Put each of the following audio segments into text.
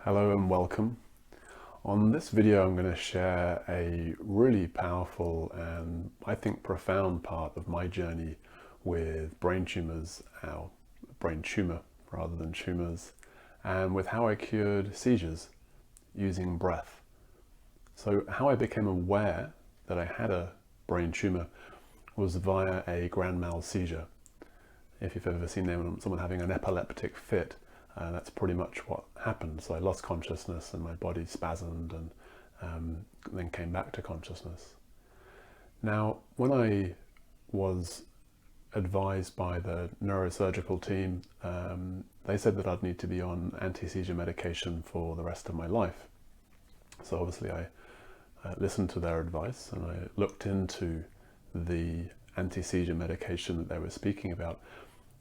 Hello and welcome. On this video I'm going to share a really powerful and I think profound part of my journey with brain tumors, our brain tumor rather than tumors, and with how I cured seizures using breath. So how I became aware that I had a brain tumor was via a grand mal seizure. If you've ever seen someone having an epileptic fit, that's pretty much what happened. So I lost consciousness and my body spasmed and then came back to consciousness. Now, when I was advised by the neurosurgical team, they said that I'd need to be on anti-seizure medication for the rest of my life. So obviously I listened to their advice and I looked into the anti-seizure medication that they were speaking about.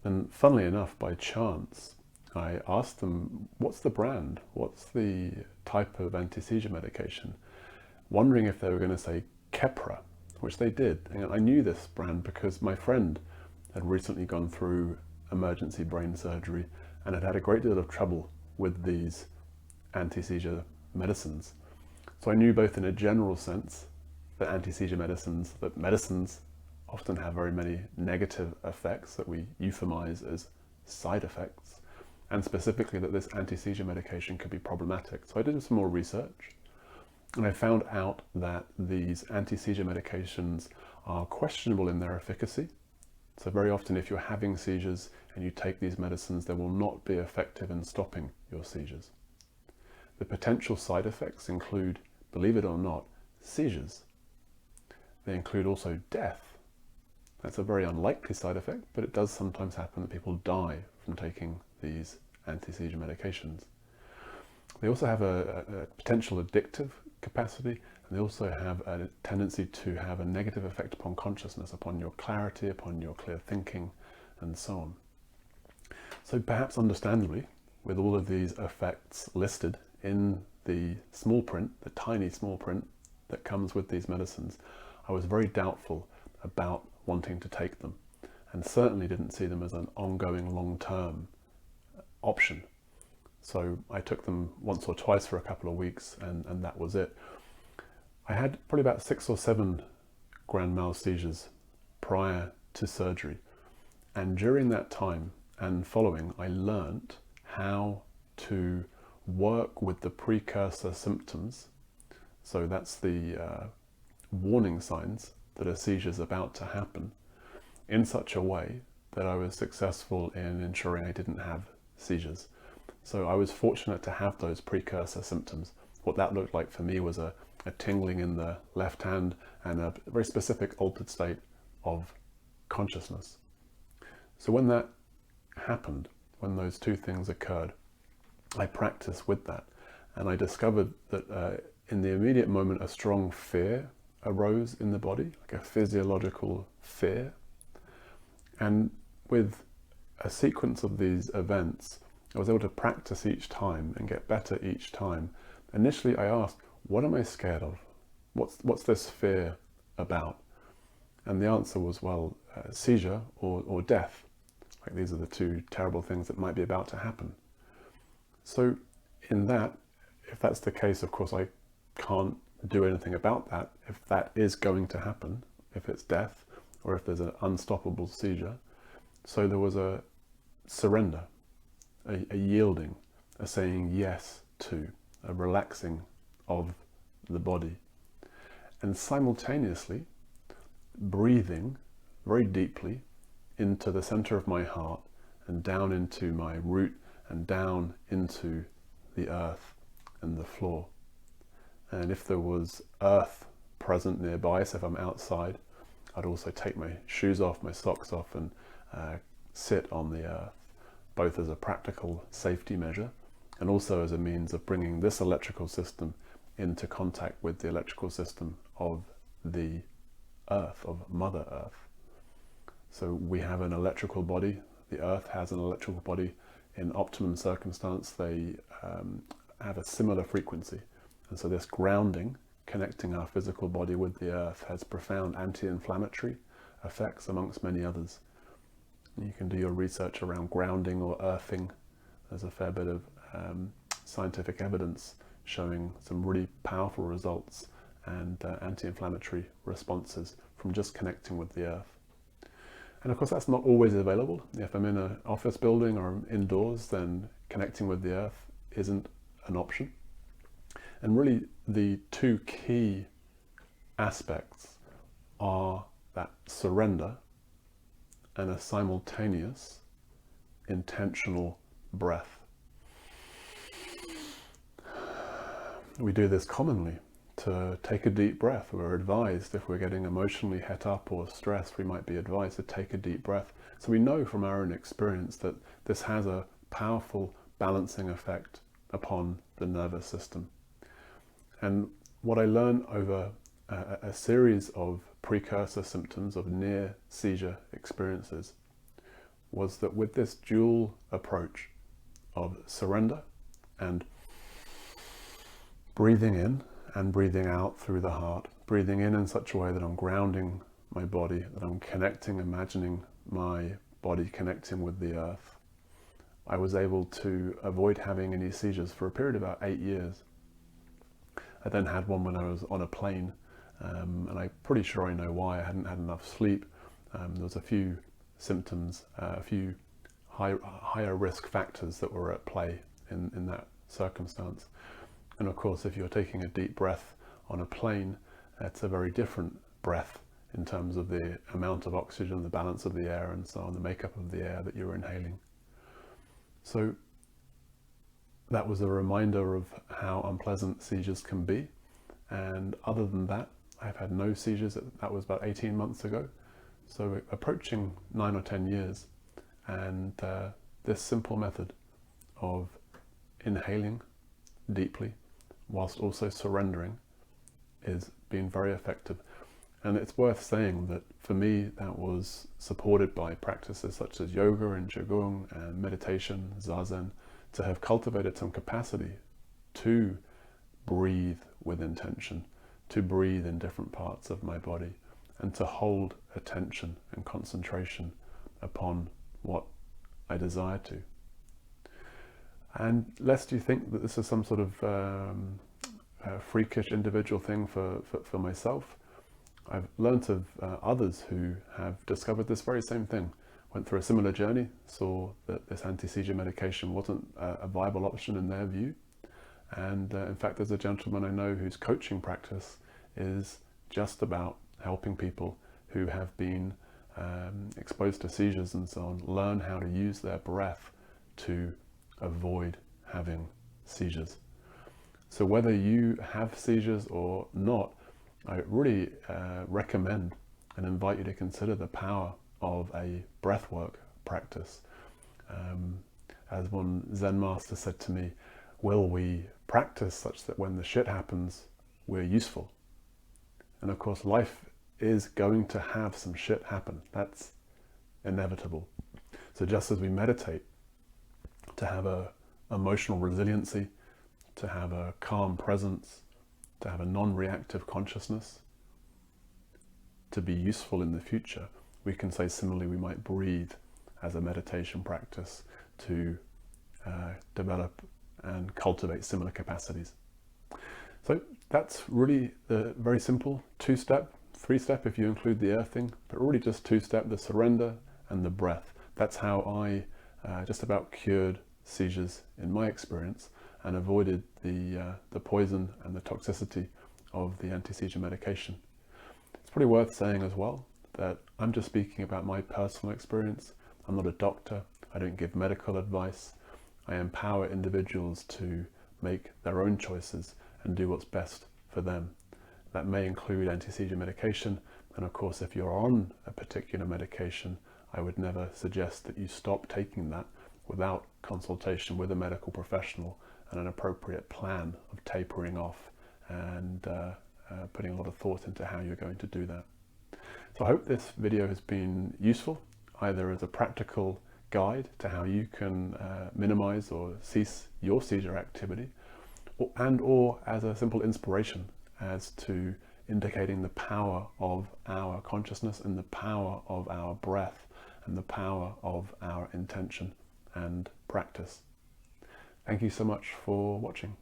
And funnily enough, by chance, I asked them, what's the brand? What's the type of anti-seizure medication? Wondering if they were going to say Keppra, which they did. And I knew this brand because my friend had recently gone through emergency brain surgery and had had a great deal of trouble with these anti-seizure medicines. So I knew both in a general sense that anti-seizure medicines often have very many negative effects that we euphemize as side effects, and specifically that this anti-seizure medication could be problematic. So I did some more research and I found out that these anti-seizure medications are questionable in their efficacy. So very often if you're having seizures and you take these medicines, they will not be effective in stopping your seizures. The potential side effects include, believe it or not, seizures. They include also death. That's a very unlikely side effect, but it does sometimes happen that people die from taking these anti-seizure medications. They also have a potential addictive capacity, and they also have a tendency to have a negative effect upon consciousness, upon your clarity, upon your clear thinking, and so on. So perhaps understandably, with all of these effects listed in the small print, the tiny small print that comes with these medicines, I was very doubtful about wanting to take them, and certainly didn't see them as an ongoing long-term option. So I took them once or twice for a couple of weeks and that was it. I had probably about 6 or 7 grand mal seizures prior to surgery, and during that time and following I learnt how to work with the precursor symptoms. So that's the warning signs that a seizure is about to happen, in such a way that I was successful in ensuring I didn't have seizures. So I was fortunate to have those precursor symptoms. What that looked like for me was a tingling in the left hand and a very specific altered state of consciousness. So when that happened, when those two things occurred, I practiced with that, and I discovered that in the immediate moment a strong fear arose in the body, like a physiological fear. And with a sequence of these events, I was able to practice each time and get better each time. Initially I asked, what am I scared of? What's this fear about? And the answer was, well, seizure or death. Like these are the two terrible things that might be about to happen. So in that, if that's the case, of course I can't do anything about that. If that is going to happen, if it's death or if there's an unstoppable seizure. So there was a surrender, a yielding, a saying yes to, a relaxing of the body, and simultaneously breathing very deeply into the center of my heart and down into my root and down into the earth and the floor. And if there was earth present nearby, so if I'm outside, I'd also take my shoes off, my socks off, and sit on the earth, both as a practical safety measure and also as a means of bringing this electrical system into contact with the electrical system of the earth, of Mother Earth. So we have an electrical body, the earth has an electrical body. In optimum circumstance, they have a similar frequency. And so this grounding, connecting our physical body with the earth, has profound anti-inflammatory effects amongst many others. You can do your research around grounding or earthing. There's a fair bit of scientific evidence showing some really powerful results and anti-inflammatory responses from just connecting with the earth. And of course, that's not always available. If I'm in an office building or I'm indoors, then connecting with the earth isn't an option. And really, the two key aspects are that surrender and a simultaneous intentional breath. We do this commonly, to take a deep breath. We're advised, if we're getting emotionally het up or stressed, we might be advised to take a deep breath. So we know from our own experience that this has a powerful balancing effect upon the nervous system. And what I learned over a series of precursor symptoms of near seizure experiences was that with this dual approach of surrender and breathing in and breathing out through the heart, breathing in such a way that I'm grounding my body, that I'm connecting, imagining my body connecting with the earth, I was able to avoid having any seizures for a period of about 8 years. I then had one when I was on a plane, and I'm pretty sure I know why. I hadn't had enough sleep. There was a few symptoms, a few higher risk factors that were at play in that circumstance. And of course, if you're taking a deep breath on a plane, it's a very different breath in terms of the amount of oxygen, the balance of the air, and so on, the makeup of the air that you're inhaling. So that was a reminder of how unpleasant seizures can be. And other than that, I've had no seizures. That was about 18 months ago. So approaching 9 or 10 years. And this simple method of inhaling deeply whilst also surrendering is being very effective. And it's worth saying that for me, that was supported by practices such as yoga and qigong and meditation, zazen, to have cultivated some capacity to breathe with intention, to breathe in different parts of my body, and to hold attention and concentration upon what I desire to. And lest you think that this is some sort of freakish individual thing for myself, I've learnt of others who have discovered this very same thing, went through a similar journey, saw that this anti-seizure medication wasn't a viable option in their view. And in fact, there's a gentleman I know whose coaching practice is just about helping people who have been exposed to seizures and so on, learn how to use their breath to avoid having seizures. So whether you have seizures or not, I really recommend and invite you to consider the power of a breathwork practice. As one Zen master said to me, will we practice such that when the shit happens, we're useful? And of course, life is going to have some shit happen. That's inevitable. So just as we meditate to have a emotional resiliency, to have a calm presence, to have a non-reactive consciousness, to be useful in the future, we can say similarly we might breathe as a meditation practice to develop and cultivate similar capacities. So that's really the very simple 2-step, 3-step if you include the earthing, but really just 2-step, the surrender and the breath. That's how I just about cured seizures in my experience and avoided the poison and the toxicity of the anti-seizure medication. It's pretty worth saying as well that I'm just speaking about my personal experience. I'm not a doctor. I don't give medical advice. I empower individuals to make their own choices and do what's best for them. That may include anti-seizure medication. And of course, if you're on a particular medication, I would never suggest that you stop taking that without consultation with a medical professional and an appropriate plan of tapering off and putting a lot of thought into how you're going to do that. So I hope this video has been useful, either as a practical guide to how you can minimize or cease your seizure activity, or as a simple inspiration as to indicating the power of our consciousness and the power of our breath and the power of our intention and practice. Thank you so much for watching.